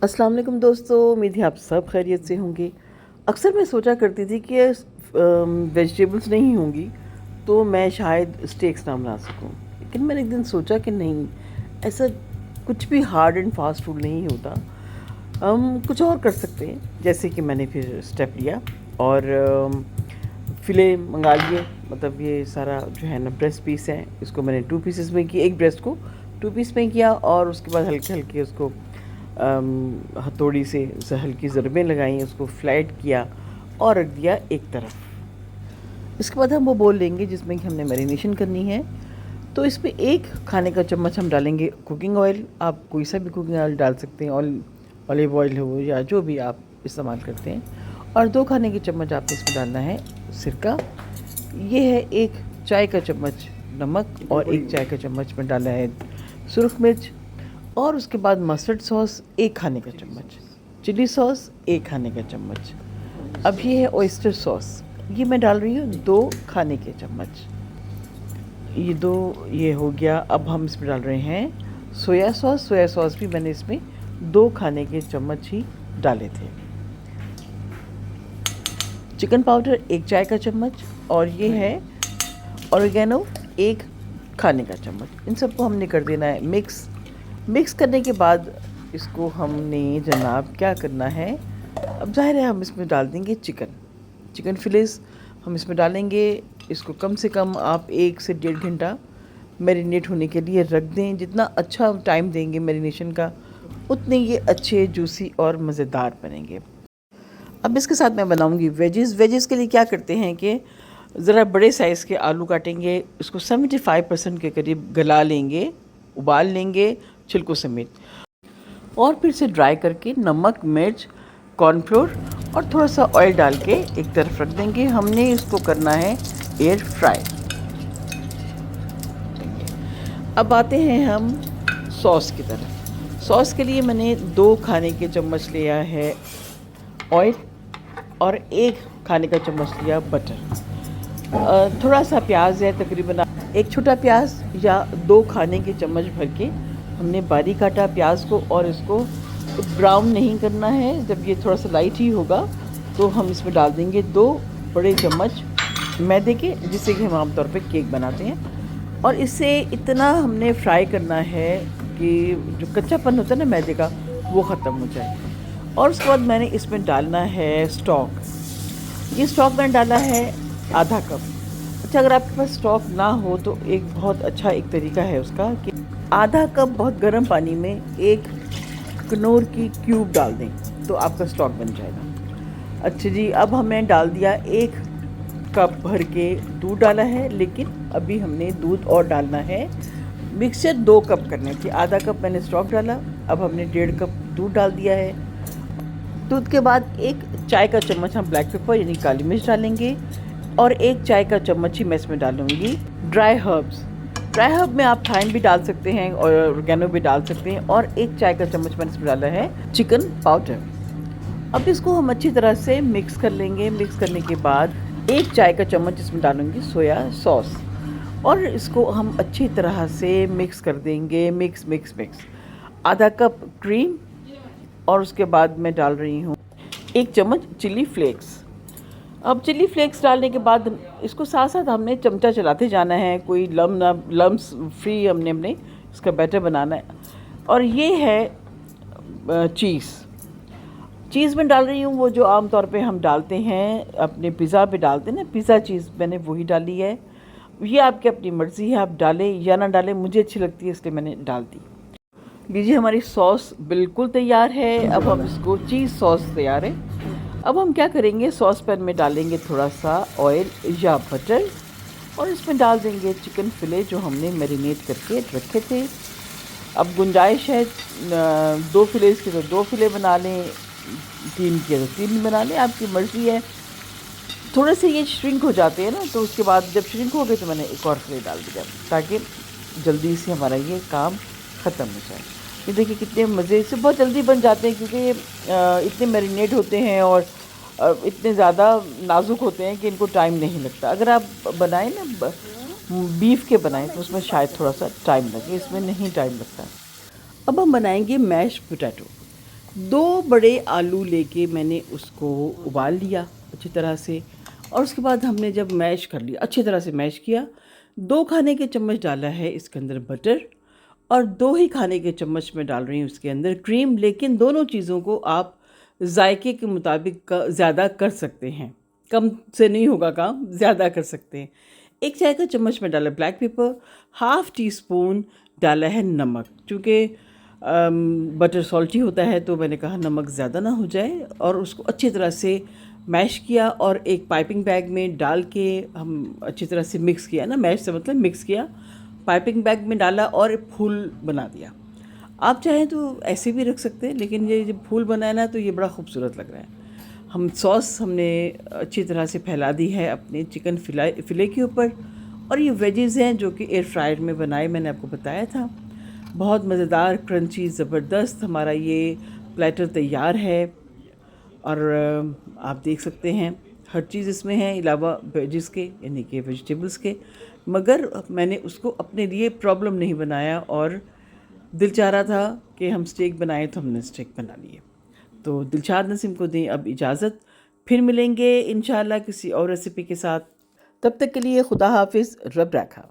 अस्सलाम वालेकुम दोस्तों, उम्मीद है आप सब खैरियत से होंगे। अक्सर मैं सोचा करती थी कि वेजिटेबल्स नहीं होंगी तो मैं शायद स्टेक्स ना बना सकूं। लेकिन मैंने एक दिन सोचा कि नहीं, ऐसा कुछ भी हार्ड एंड फास्ट फूड नहीं होता। हम कुछ और कर सकते हैं। जैसे कि मैंने फिर स्टेप लिया और फ़िले मंगा लिए। मतलब ये सारा जो है ना ब्रेस्ट पीस है, इसको मैंने 2 पीसेस में किया। एक ब्रेस्ट को 2 पीस में किया और उसके बाद हल्के-हल्के उसको हथौड़ी से हल्की ज़रबें लगाई, उसको फ्लैट किया और रख दिया एक तरफ। इसके बाद हम वो बोल लेंगे जिसमें कि हमने मैरिनेशन करनी है। तो इसमें 1 खाने का चम्मच हम डालेंगे कुकिंग ऑयल। आप कोई सा भी कुकिंग ऑयल डाल सकते हैं, ऑलिव ऑयल हो या जो भी आप इस्तेमाल करते हैं। और 2 खाने के चम्मच आपने इसमें डालना है सिरका। ये है 1 चाय का चम्मच नमक और 1 चाय का चम्मच में डाला है सुरख मिर्च। और उसके बाद मस्टर्ड सॉस 1 खाने का चम्मच, चिली सॉस 1 खाने का चम्मच। अब ये है ऑयस्टर सॉस, ये मैं डाल रही हूँ 2 खाने के चम्मच। ये 2 ये हो गया। अब हम इसमें डाल रहे हैं सोया सॉस। सोया सॉस भी मैंने इसमें 2 खाने के चम्मच ही डाले थे। चिकन पाउडर 1 चाय का चम्मच और ये है ऑरिगेनो 1 खाने का चम्मच। इन सबको हमने कर देना है मिक्स करने के बाद इसको हमने जनाब क्या करना है, अब ज़ाहिर है हम इसमें डाल देंगे चिकन फिलेस हम इसमें डालेंगे। इसको कम से कम आप 1 से 1.5 घंटा मैरिनेट होने के लिए रख दें। जितना अच्छा टाइम देंगे मैरिनेशन का, उतने ये अच्छे जूसी और मज़ेदार बनेंगे। अब इसके साथ मैं बनाऊंगी वेजेस के लिए क्या करते हैं कि ज़रा बड़े साइज़ के आलू काटेंगे, इसको 75% के करीब गला लेंगे, उबाल लेंगे छिलकों समेत, और फिर से ड्राई करके नमक मिर्च कॉर्नफ्लोर और थोड़ा सा ऑयल डाल के एक तरफ रख देंगे। हमने इसको करना है एयर फ्राई। अब आते हैं हम सॉस की तरफ। सॉस के लिए मैंने 2 खाने के चम्मच लिया है ऑयल और 1 खाने का चम्मच लिया बटर। थोड़ा सा प्याज है, तकरीबन 1 छोटा प्याज या 2 खाने के चम्मच भर के हमने बारीक काटा प्याज को। और इसको ब्राउन नहीं करना है, जब ये थोड़ा सा लाइट ही होगा तो हम इसमें डाल देंगे 2 बड़े चम्मच मैदे के, जिससे कि हम आमतौर पे केक बनाते हैं। और इसे इतना हमने फ्राई करना है कि जो कच्चापन होता है ना मैदे का, वो ख़त्म हो जाए। और उसके बाद मैंने इसमें डालना है स्टॉक। ये स्टॉक मैंने डाला है आधा कप। अच्छा, अगर आपके पास स्टॉक ना हो तो एक बहुत अच्छा एक तरीका है उसका कि आधा कप बहुत गर्म पानी में 1 कनौर की क्यूब डाल दें तो आपका स्टॉक बन जाएगा। अच्छा जी, अब हमने डाल दिया 1 कप भर के दूध डाला है, लेकिन अभी हमने दूध और डालना है। मिक्सचर 2 कप करने की, आधा कप मैंने स्टॉक डाला, अब हमने 1.5 कप दूध डाल दिया है। दूध के बाद 1 चाय का चम्मच हम ब्लैक पेपर यानी काली मिर्च डालेंगे और 1 चाय का चम्मच ही मैं इसमें डालूँगी ड्राई हर्ब में आप थाइम भी डाल सकते हैं और ऑर्गेनो भी डाल सकते हैं। और 1 चाय का चम्मच मैंने इसमें डाला है चिकन पाउडर। अब इसको हम अच्छी तरह से मिक्स कर लेंगे। मिक्स करने के बाद 1 चाय का चम्मच इसमें डालूँगी सोया सॉस और इसको हम अच्छी तरह से मिक्स कर देंगे। मिक्स आधा कप क्रीम और उसके बाद मैं डाल रही हूँ 1 चम्मच चिली फ्लेक्स। अब चिली फ्लेक्स डालने के बाद इसको साथ साथ हमने चमचा चलाते जाना है, कोई लम्स फ्री हमने इसका बैटर बनाना है। और ये है चीज़ में डाल रही हूँ वो जो आम तौर पे हम डालते हैं अपने पिज़्ज़ा पे डालते हैं ना, पिज़्ज़ा चीज़ मैंने वही डाली है। ये आपकी अपनी मर्ज़ी है, आप डालें या ना डालें, मुझे अच्छी लगती है इसलिए मैंने डाल दी। लीजिए, हमारी सॉस बिल्कुल तैयार है। अब हम इसको चीज़ सॉस तैयार है। अब हम क्या करेंगे, सॉस पैन में डालेंगे थोड़ा सा ऑयल या बटर और इसमें डाल देंगे चिकन फिले जो हमने मैरिनेट करके रखे थे। अब गुंजाइश है 2 फिले के तो 2 फिले बना लें, 3 के तो 3 बना लें, आपकी मर्ज़ी है। थोड़े से ये श्रिंक हो जाते हैं ना, तो उसके बाद जब श्रिंक हो गए तो मैंने एक और फिले डाल दिया ताकि जल्दी से हमारा ये काम ख़त्म हो जाए। ये देखिए कितने मज़े से बहुत जल्दी बन जाते हैं, क्योंकि ये इतने मैरिनेट होते हैं और इतने ज़्यादा नाजुक होते हैं कि इनको टाइम नहीं लगता। अगर आप बनाएं ना बीफ के बनाएं तो उसमें शायद थोड़ा सा टाइम लगे, इसमें नहीं टाइम लगता। अब हम बनाएंगे मैश पोटैटो। 2 बड़े आलू लेके मैंने उसको उबाल लिया अच्छी तरह से, और उसके बाद हमने जब मैश कर लिया, अच्छी तरह से मैश किया, 2 खाने के चम्मच डाला है इसके अंदर बटर, और 2 ही खाने के चम्मच मैं डाल रही हूँ उसके अंदर क्रीम। लेकिन दोनों चीज़ों को आप जायके के मुताबिक ज़्यादा कर सकते हैं, कम से नहीं होगा काम, ज़्यादा कर सकते हैं। 1 चाय का चम्मच में डाला black pepper, half tea spoon डाला है नमक, चूँकि बटर सॉल्टी होता है तो मैंने कहा नमक ज़्यादा ना हो जाए, और उसको अच्छी तरह से मैश किया और एक पाइपिंग बैग में डाल के हम अच्छी तरह से मिक्स किया ना, मैश से मतलब मिक्स किया, पाइपिंग बैग में डाला और फूल बना दिया। आप चाहें तो ऐसे भी रख सकते हैं, लेकिन ये जब फूल बनाया ना तो ये बड़ा खूबसूरत लग रहा है। हम सॉस हमने अच्छी तरह से फैला दी है अपने चिकन फिले के ऊपर, और ये वेजेस हैं जो कि एयर फ्रायर में बनाए, मैंने आपको बताया था। बहुत मज़ेदार क्रंची ज़बरदस्त हमारा ये प्लेटर तैयार है। और आप देख सकते हैं हर चीज़ इसमें है अलावा वेजिस के, यानी कि वेजिटेबल्स के, मगर मैंने उसको अपने लिए प्रॉब्लम नहीं बनाया, और दिल चाह रहा था कि हम स्टेक बनाएं तो हमने स्टेक बना लिए। तो दिलशाद नसीम को दें अब इजाज़त, फिर मिलेंगे इंशाल्लाह किसी और रेसिपी के साथ। तब तक के लिए खुदा हाफिज़, रब रखा।